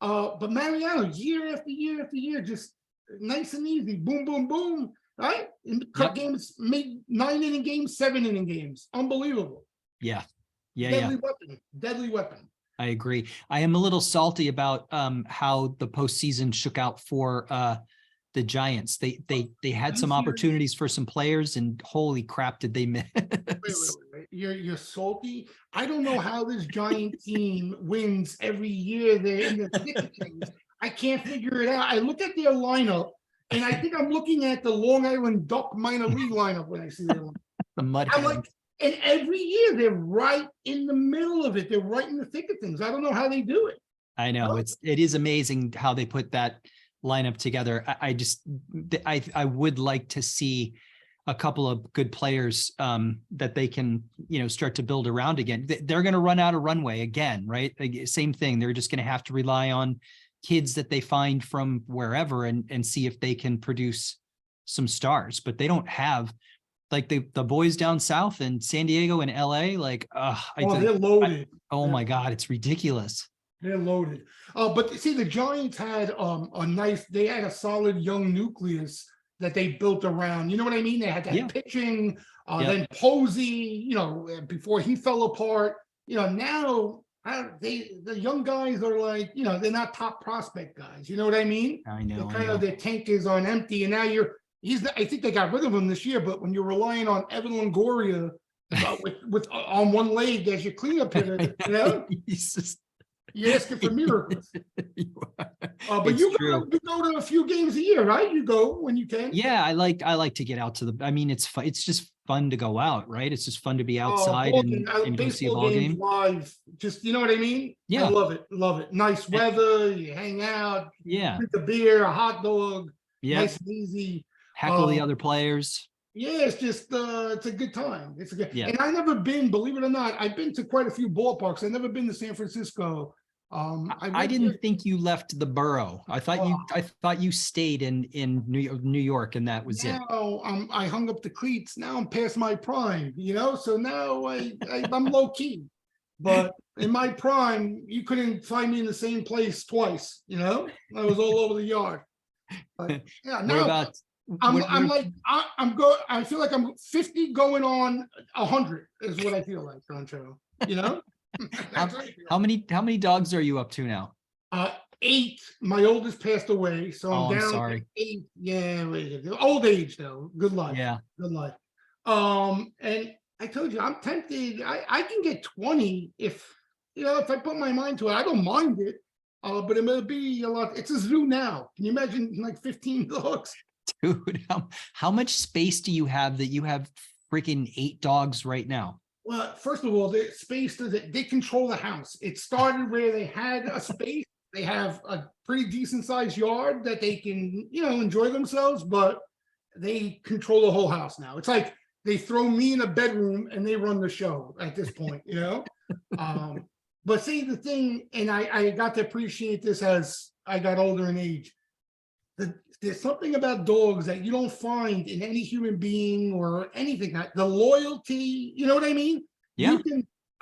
But Mariano, year after year after year, just nice and easy, boom, boom, boom, right? And cut games, made 9-inning games, 7-inning games, unbelievable. Deadly weapon. I agree. I am a little salty about how the postseason shook out for the Giants. They had some opportunities for some players, and holy crap, did they miss? Wait. You're salty. I don't know how this Giant team wins every year. They're in the thick of things. I can't figure it out. I look at their lineup, and I think I'm looking at the Long Island Duck minor league lineup when I see them. The Mudhens. And every year they're right in the middle of it. They're right in the thick of things. I don't know how they do it. I know, it is amazing how they put that line up together. I would like to see a couple of good players that they can, start to build around again. They're going to run out of runway again, right? Same thing. They're just going to have to rely on kids that they find from wherever and see if they can produce some stars, but they don't have like the boys down south in San Diego and LA. Like, they're loaded. Oh my God, it's ridiculous. They're loaded. But see, the Giants had they had a solid young nucleus that they built around. You know what I mean? They had that pitching, then Posey, before he fell apart. Now the young guys are like, they're not top prospect guys. You know what I mean? I know. Their tank is on empty, and now I think they got rid of him this year, but when you're relying on Evan Longoria with on one leg as your cleanup hitter, you're asking for miracles. But you go to a few games a year, right? You go when you can. Yeah, I like to get out to it's fun. It's just fun to go out, right? It's just fun to be outside and go see a ball game live. Just, you know what I mean? Yeah. I love it. Nice weather, you hang out, drink a beer, a hot dog, nice and easy. Heckle the other players. Yeah, it's just it's a good time. It's a good and I've never been, believe it or not, I've been to quite a few ballparks. I've never been to San Francisco. I didn't think you left the borough. I thought you stayed in New York, and that was it. I hung up the cleats. Now I'm past my prime, so now I'm low key. But in my prime, you couldn't find me in the same place twice. I was all over the yard. But now I feel like I'm 50 going on 100 is what I feel like, Ronchero. How many dogs are you up to now? 8. My oldest passed away, so I'm down to 8. Yeah, old age though. Good life. Yeah, good life. And I told you, I'm tempted. I can get 20 if I put my mind to it. I don't mind it. But it may be a lot. It's a zoo now. Can you imagine like 15 dogs? Dude, how much space do you have that you have freaking 8 dogs right now? Well, first of all, the space they control the house. It started where they had a space. They have a pretty decent sized yard that they can, enjoy themselves, but they control the whole house now. It's like they throw me in a bedroom and they run the show at this point, But see, the thing, and I got to appreciate this as I got older in age. There's something about dogs that you don't find in any human being or anything. The loyalty, you know what I mean? Yeah.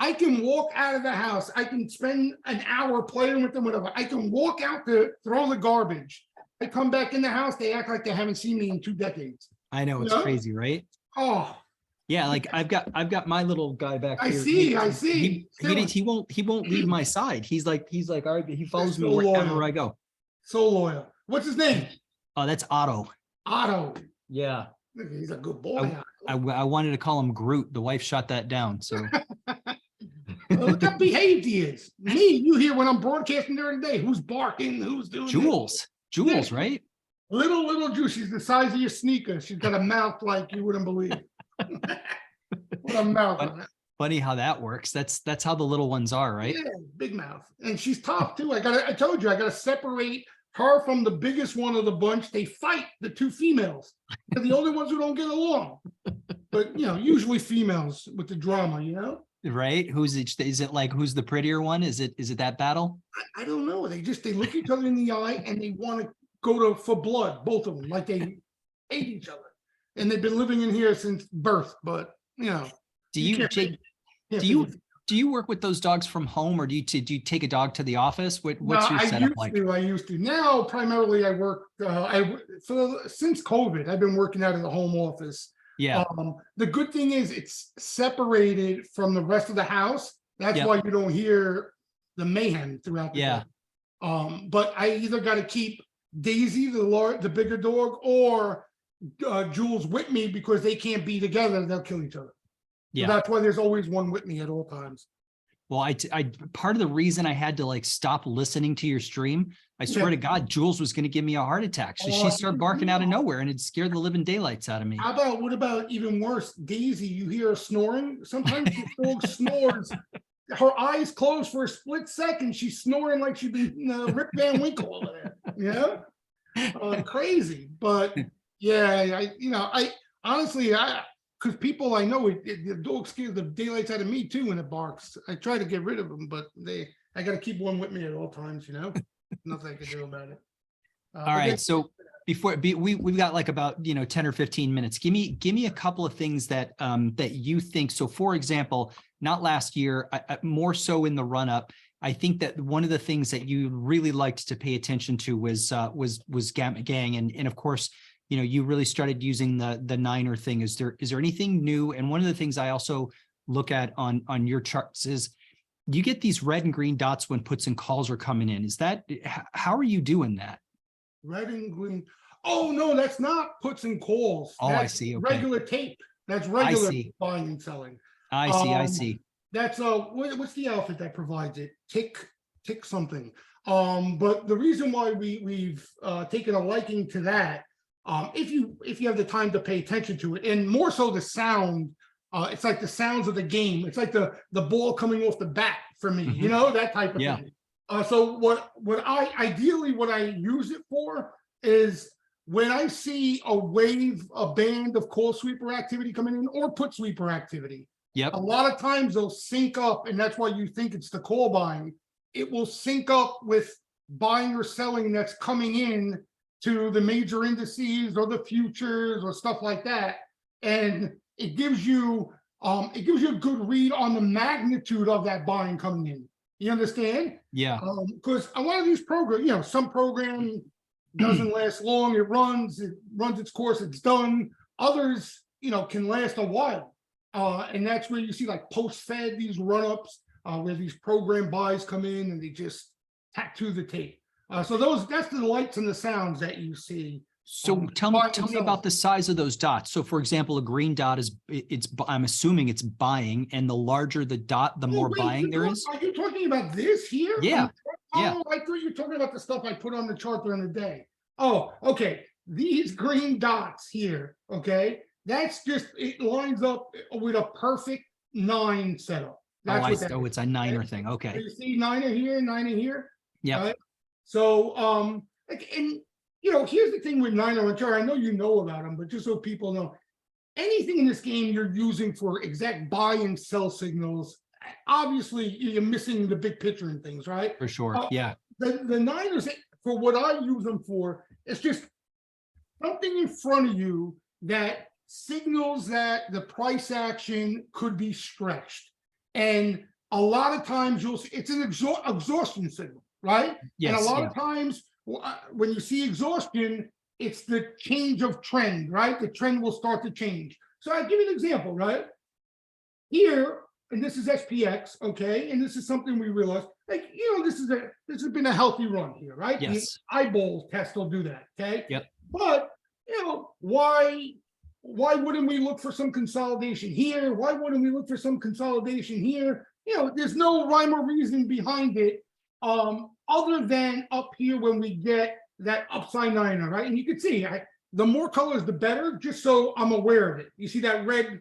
I can walk out of the house. I can spend an hour playing with them, whatever. I can walk out to throw the garbage. I come back in the house. They act like they haven't seen me in 2 decades. I know, it's crazy, right? Oh. Yeah, like I've got my little guy back here. I see. He won't leave my side. He's like, all right, he follows me wherever I go. So loyal. What's his name? Oh, that's Otto. Otto. Yeah. He's a good boy. I wanted to call him Groot. The wife shot that down. So look how behaved he is. Me, you hear when I'm broadcasting during the day, who's barking, who's doing Jules, right? Little Jules. She's the size of your sneaker. She's got a mouth like you wouldn't believe. What a mouth. Funny how that works. That's how the little ones are, right? Yeah, big mouth. And she's tough too. I told you, I gotta separate her from the biggest one of the bunch. They fight, the 2 females. They're the only ones who don't get along. But usually females with the drama, Right? Who's it? Is it like who's the prettier one? Is it that battle? I don't know. They look each other in the eye and they want to go for blood, both of them, like they hate each other. And they've been living in here since birth, but do you work with those dogs from home, or do you take a dog to the office? What's your setup like? I used to. Now, primarily, I work. Since COVID, I've been working out of the home office. Yeah. The good thing is it's separated from the rest of the house. That's why you don't hear the mayhem throughout the day. But I either got to keep Daisy, the bigger dog, or Jules with me because they can't be together. They'll kill each other. Yeah, so that's why there's always one with me at all times. Well, I part of the reason I had to stop listening to your stream, I swear to God, Jules was going to give me a heart attack. So she started barking out of nowhere, and it scared the living daylights out of me. What about even worse, Daisy? You hear her snoring. Sometimes the dog snores. Her eyes closed for a split second. She's snoring like she'd been Rip Van Winkle over there. crazy. But yeah, I honestly, because people I know, the dog scares the daylights out of me too when it barks. I try to get rid of them, but I got to keep one with me at all times. Nothing I can do about it. All But right. So we've got like about 10 or 15 minutes. Give me a couple of things that that you think. So for example, not last year, more so in the run up, I think that one of the things that you really liked to pay attention to was Gamma Gang, and of course, you really started using the Niner thing. Is there anything new? And one of the things I also look at on your charts is you get these red and green dots when puts and calls are coming in. Is that, how are you doing that? red and green. Oh no, that's not puts and calls. Oh, I That's see. Okay. regular tape. That's I regular see. buying and selling. I see. I Um, see. That's what's the outfit that provides it? Tick something. But the reason why we've taken a liking to that, if you have the time to pay attention to it, and more so the sound, it's like the sounds of the game. It's like the ball coming off the bat for me, that type of Yeah. thing. So what I use it for is when I see a band of call sweeper activity coming in or put sweeper activity. Yep. A lot of times they'll sync up, and that's why you think it's the call buying. It will sync up with buying or selling that's coming in to the major indices or the futures or stuff like that. And it gives you a good read on the magnitude of that buying coming in. You understand? Yeah. Because a lot of these programs, some program doesn't last long. It runs its course, it's done. Others, can last a while. And that's where you see like post-fed, these run-ups, where these program buys come in and they just tattoo the tape. So that's the lights and the sounds that you see. So tell me about the size of those dots. So for example, a green dot I'm assuming it's buying, and the larger the dot, the more buying there is. Are you talking about this here? Yeah. Yeah. Oh, I thought you were talking about the stuff I put on the chart during the day. Oh, okay. These green dots here, okay, that's just, it lines up with a perfect 9 setup. That's what that is. It's a Niner thing. Okay. You see Niner here. Yeah. Right? So, and here's the thing with Niner and Ronchero. I know you know about them, but just so people know, anything in this game you're using for exact buy and sell signals, obviously you're missing the big picture and things, right? For sure. Yeah. The Niners, for what I use them for, it's just something in front of you that signals that the price action could be stretched. And a lot of times it's an exhaustion signal, right? Yes. And a lot of times when you see exhaustion, it's the change of trend, right? The trend will start to change. So I'll give you an example, right? Here, and this is SPX, okay? And this is something we realized, like, this has been a healthy run here, right? Yes. The eyeball test will do that, okay? Yep. But, why wouldn't we look for some consolidation here? Why wouldn't we look for some consolidation here? There's no rhyme or reason behind it, other than up here when we get that upside Niner, right? And you can see, the more colors, the better, just so I'm aware of it. You see that red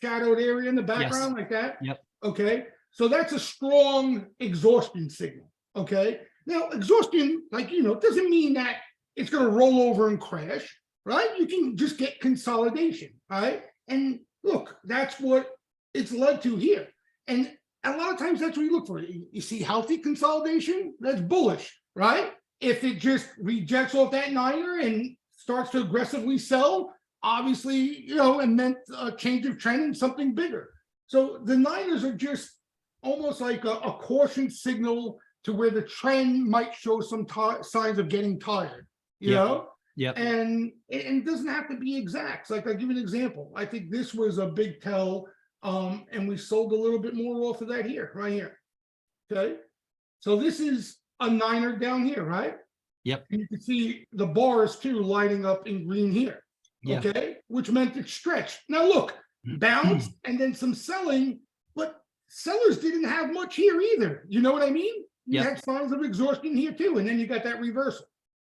shadowed area in the background, like that? Yep. Okay. So that's a strong exhaustion signal. Okay. Now, exhaustion, doesn't mean that it's going to roll over and crash, right? You can just get consolidation, right? And look, that's what it's led to here. And a lot of times that's what you look for. You see healthy consolidation, that's bullish, right? If it just rejects off that Niner and starts to aggressively sell, obviously, it meant a change of trend and something bigger. So the Niners are just almost like a caution signal to where the trend might show some signs of getting tired, you know? Yep. And it doesn't have to be exact. Like, I'll give you an example. I think this was a big tell, and we sold a little bit more off of that here, right here. Okay. So this is a Niner down here, right? Yep. And you can see the bars too lighting up in green here. Yeah. Okay, which meant it stretched. Now look, bounce and then some selling, but sellers didn't have much here either. You know what I mean? You had signs of exhaustion here too, and then you got that reversal.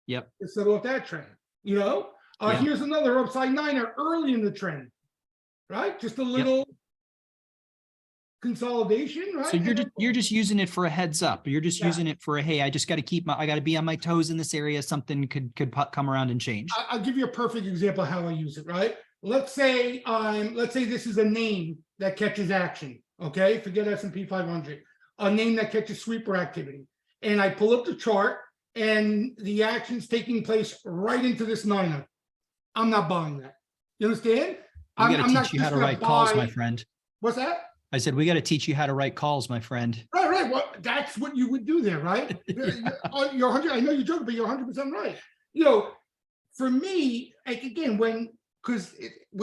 Yep. To settle off that trend. Here's another upside Niner early in the trend, right? Just a little consolidation, right? So you're just using it for a heads up. You're just Yeah. using it for a, hey, I just got to I got to be on my toes in this area. Something could come around and change. I'll give you a perfect example of how I use it, right? Let's say this is a name that catches action. Okay, forget S&P 500. A name that catches sweeper activity, and I pull up the chart, and the action's taking place right into this niner. I'm not buying that. You understand? We got to I'm not teach you how just to gonna write calls, my buy. friend. What's that? I said, we got to teach you how to write calls, my friend. Right. Well, that's what you would do there, right? You're 100. I know you're joking, but you're 100% right. You know, for me, like again, when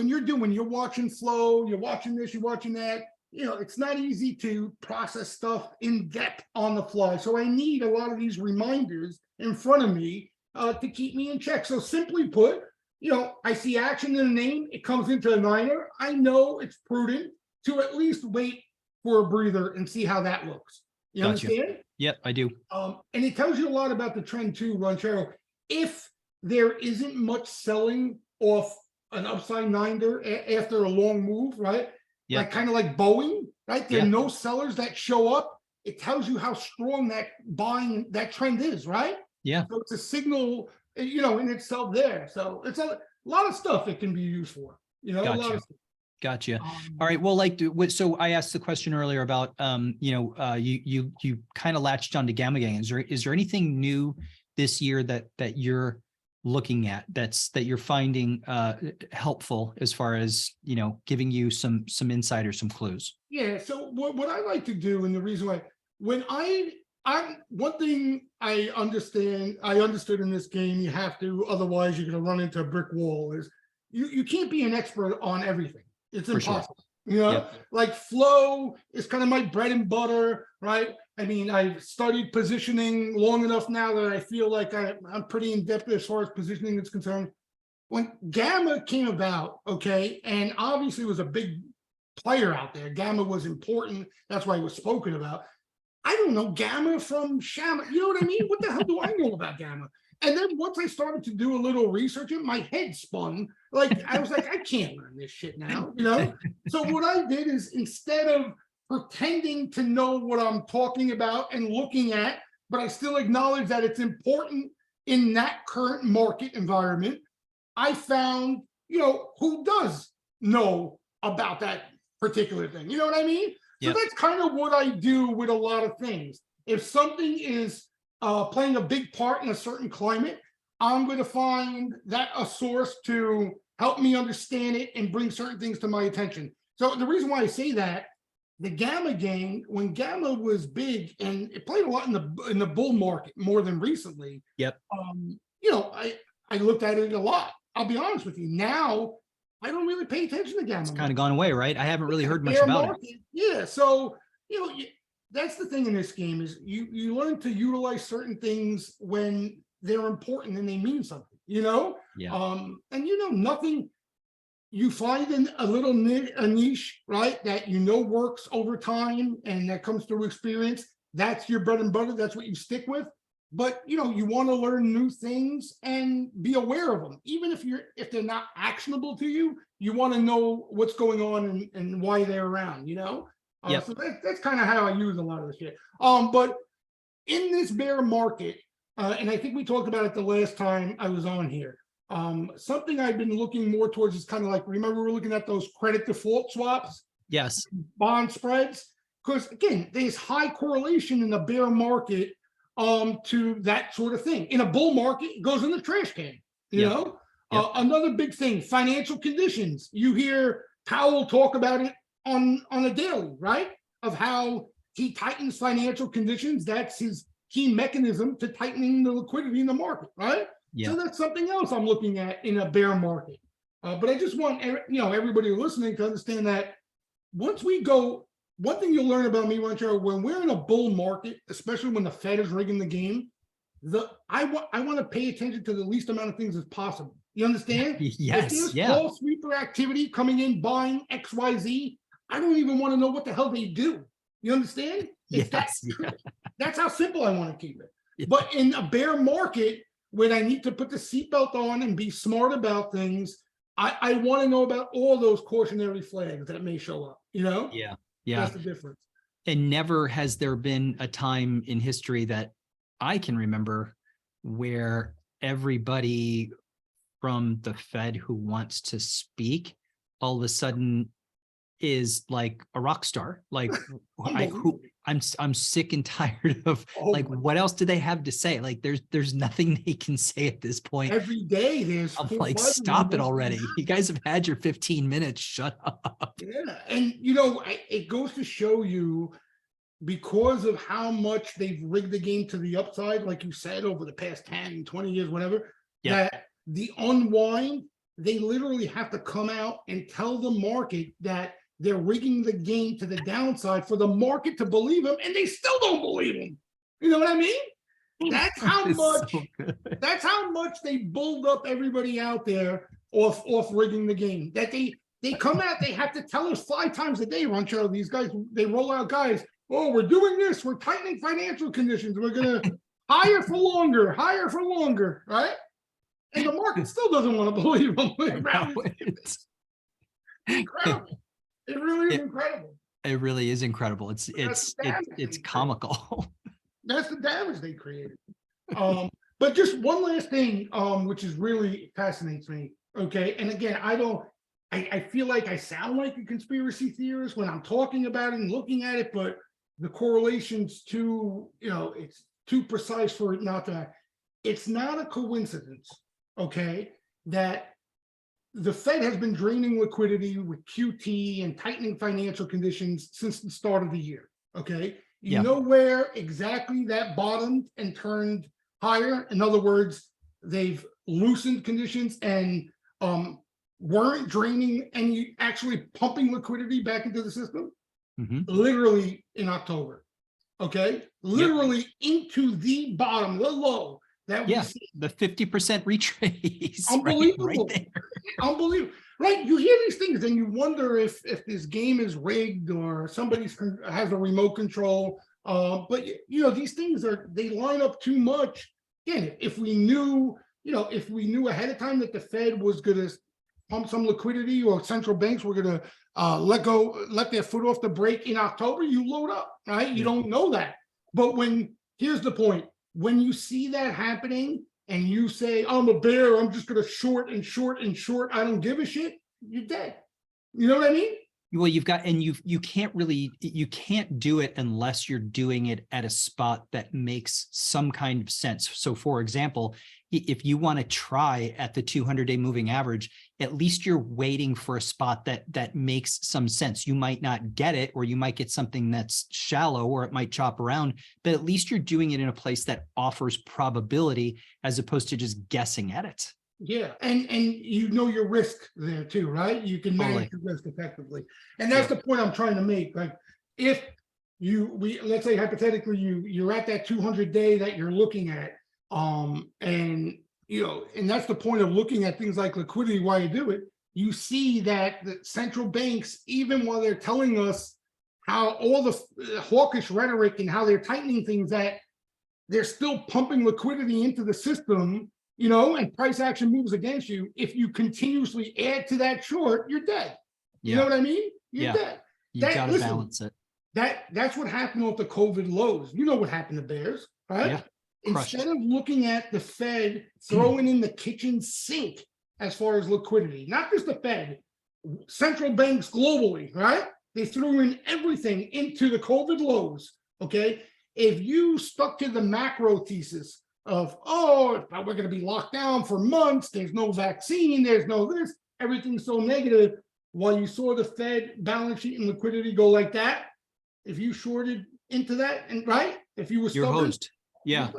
you're watching flow, you're watching this, you're watching that. You know, it's not easy to process stuff in depth on the fly. So I need a lot of these reminders in front of me to keep me in check. So simply put, you know, I see action in a name, it comes into a niner. I know it's prudent to at least wait for a breather and see how that looks. You Gotcha. understand? Yep, I do. And it tells you a lot about the trend too, Ronchero. If there isn't much selling off an upside niner after a long move, right? Yep. Like kind of like Boeing, right? There are Yep. no sellers that show up. It tells you how strong that buying that trend is, right? Yeah. So it's a signal, you know, in itself there. So it's a lot of stuff it can be used for. You know, a lot Gotcha. of stuff. Gotcha. All right. Well, like, so I asked the question earlier about, you kind of latched on to Gamma Gang. Is there anything new this year that you're looking at that you're finding helpful as far as, you know, giving you some insight or some clues? Yeah. So what I like to do, and the reason why, when I'm one thing I understood in this game, you have to, otherwise you're going to run into a brick wall, is you can't be an expert on everything. It's For sure. impossible. You know, Yep. like flow is kind of my bread and butter, right? I mean, I've studied positioning long enough now that I feel like I'm pretty in depth as far as positioning is concerned. When Gamma came about, okay, and obviously was a big player out there. Gamma was important. That's why it was spoken about. I don't know Gamma from Shama. You know what I mean? What the hell do I know about Gamma? And then once I started to do a little research, my head spun. Like I was like, I can't learn this shit now, you know? So what I did is, instead of pretending to know what I'm talking about and looking at, but I still acknowledge that it's important in that current market environment, I found, you know, who does know about that particular thing. You know what I mean? So Yep. that's kind of what I do with a lot of things. If something is playing a big part in a certain climate, I'm going to find that a source to help me understand it and bring certain things to my attention. So the reason why I say that, the Gamma Gang, when Gamma was big, and it played a lot in the bull market more than recently. Yep. You know, I looked at it a lot. I'll be honest with you. Now I don't really pay attention to Gamma. It's kind of gone away, right? I haven't really heard much Bear about market. it. Yeah. So, you know, that's the thing in this game, is you learn to utilize certain things when they're important and they mean something, you know? Yeah. And you know, nothing, you find in a little niche, right, that you know works over time and that comes through experience. That's your bread and butter. That's what you stick with. But you know, you want to learn new things and be aware of them, even if they're not actionable to you. You want to know what's going on and why they're around, you know? Yep. So that's kind of how I use a lot of the shit. But in this bear market, and I think we talked about it the last time I was on here, something I've been looking more towards is kind of like, remember we were looking at those credit default swaps, Yes. bond spreads? Because again, there's high correlation in the bear market to that sort of thing. In a bull market, it goes in the trash can, you Yep. know? Yep. Another big thing, financial conditions. You hear Powell talk about it on a daily, right? Of how he tightens financial conditions. That's his key mechanism to tightening the liquidity in the market, right? Yeah. So that's something else I'm looking at in a bear market. But I just want everybody listening to understand that once we go, one thing you'll learn about me, Ronchero, when we're in a bull market, especially when the Fed is rigging the game, I want to pay attention to the least amount of things as possible. You understand? Yes. If there's Yeah. call sweeper activity coming in, buying XYZ, I don't even want to know what the hell they do. You understand? It's Yes. Yeah. that's how simple I want to keep it. Yeah. But in a bear market, when I need to put the seatbelt on and be smart about things, I want to know about all those cautionary flags that may show up, you know? Yeah. Yeah. That's the difference. And never has there been a time in history that I can remember where everybody from the Fed who wants to speak all of a sudden is like a rock star. Like Unbelievable. I'm sick and tired of Oh like, my- what else do they have to say? Like there's nothing they can say at this point. every day there's I'm 4 or like, 5 of stop it them. already. You guys have had your 15 minutes. Shut up. Yeah, and you know, it goes to show you, because of how much they've rigged the game to the upside, like you said, over the past 10, 20 years, whatever, Yeah. that the unwind, they literally have to come out and tell the market that they're rigging the game to the downside for the market to believe them, and they still don't believe them. You know what I mean? That's how It's much so good. that's how much they bulled up everybody out there off rigging the game. That they come out, they have to tell us 5 times a day, Ronchero. These guys, they roll out guys. Oh, we're doing this. We're tightening financial conditions. We're gonna hire for longer, right? And the market still doesn't want to believe them. It's Incredible. It really is It- incredible. It really is incredible. That's It's damaging. comical. That's the damage they created. But just one last thing, which is really fascinates me. Okay, and again, I feel like I sound like a conspiracy theorist when I'm talking about it and looking at it, but the correlation's too, it's too precise for it not to. It's not a coincidence, okay, that the Fed has been draining liquidity with QT and tightening financial conditions since the start of the year. Okay, you Yeah. know where exactly that bottomed and turned higher. In other words, they've loosened conditions and weren't draining and actually pumping liquidity back into the system. Mhm. Literally in October. Okay, literally into the bottom, the low that we Yeah, see. the 50% retrace. Unbelievable. Right there. Unbelievable. Right, you hear these things and you wonder if this game is rigged or somebody has a remote control. But these things they line up too much. Again, if we knew ahead of time that the Fed was going to pump some liquidity, or central banks were going to let their foot off the brake in October, you load up, right? You don't know that. But here's the point, when you see that happening and you say, I'm a bear, I'm just going to short and short and short, I don't give a shit, you're dead. You know what I mean? Well, you can't do it unless you're doing it at a spot that makes some kind of sense. So for example, if you want to try at the 200-day moving average, at least you're waiting for a spot that makes some sense. You might not get it, or you might get something that's shallow, or it might chop around, but at least you're doing it in a place that offers probability as opposed to just guessing at it. Yeah, and your risk there too, right? You can manage your risk effectively, and that's the point I'm trying to make. Like, if let's say hypothetically you're at that 200-day that you're looking at, and that's the point of looking at things like liquidity. Why you do it? You see that the central banks, even while they're telling us how all the hawkish rhetoric and how they're tightening things, that they're still pumping liquidity into the system. And price action moves against you. If you continuously add to that short, you're dead. You know what I mean? You're dead. You got to balance it. That's what happened with the COVID lows. You know what happened to bears, right? Yeah. Instead of looking at the Fed throwing in the kitchen sink as far as liquidity, not just the Fed, central banks globally, right? They threw in everything into the COVID lows. Okay. If you stuck to the macro thesis of, we're going to be locked down for months, there's no vaccine, there's no this, everything's so negative, while you saw the Fed balance sheet and liquidity go like that, if you shorted into that, and right, if you were You're hosed. Yeah.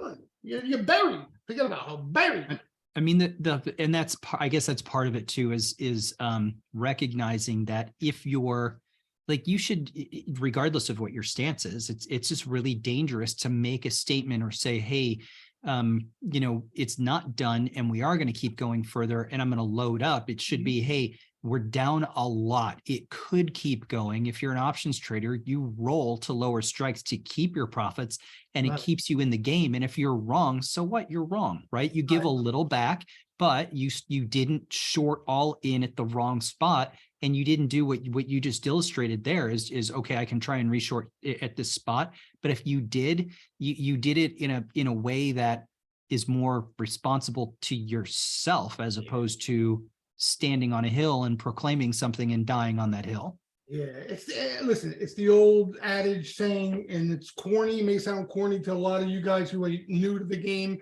You're buried. Forget about how buried. I mean, and that's, I guess that's part of it too, is recognizing that if you're like, you should, regardless of what your stance is, it's just really dangerous to make a statement or say, hey, it's not done and we are going to keep going further and I'm going to load up. It should be, hey, we're down a lot. It could keep going. If you're an options trader, you roll to lower strikes to keep your profits, and it keeps you in the game. And if you're wrong, so what? You're wrong, right? You give a little back, but you didn't short all in at the wrong spot. And you didn't do what you just illustrated there is okay, I can try and reshort at this spot. But if you did, you did it in a way that is more responsible to yourself, as opposed to standing on a hill and proclaiming something and dying on that hill. Yeah, listen, it's the old adage saying, and it's corny, may sound corny to a lot of you guys who are new to the game,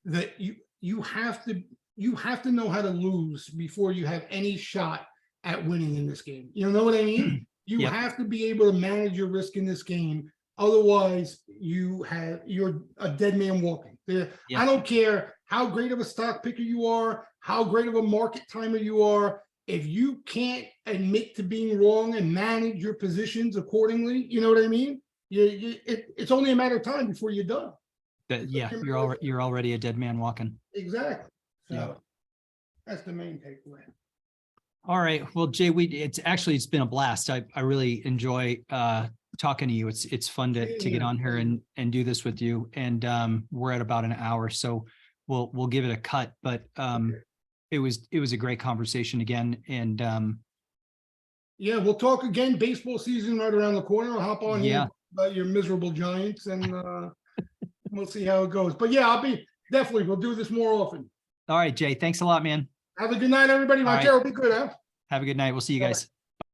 that you have to know how to lose before you have any shot at winning in this game. You know what I mean? You Yep. have to be able to manage your risk in this game. Otherwise, you're a dead man walking. Yep. I don't care how great of a stock picker you are, how great of a market timer you are. If you can't admit to being wrong and manage your positions accordingly, you know what I mean? It's only a matter of time before you're done. Yeah, you're already a dead man walking. Exactly. So Yeah. that's the main takeaway. All right. Well, Jay, it's been a blast. I really enjoy talking to you. It's fun to get on here and do this with you. And we're at about an hour, so we'll give it a cut. But it was a great conversation again. And yeah, we'll talk again. Baseball season right around the corner. I'll hop on here about your miserable Giants, and we'll see how it goes. But yeah, we'll do this more often. All right, Jay. Thanks a lot, man. Have a good night, everybody. Ronchero, be good, huh? Have a good night. We'll see you guys.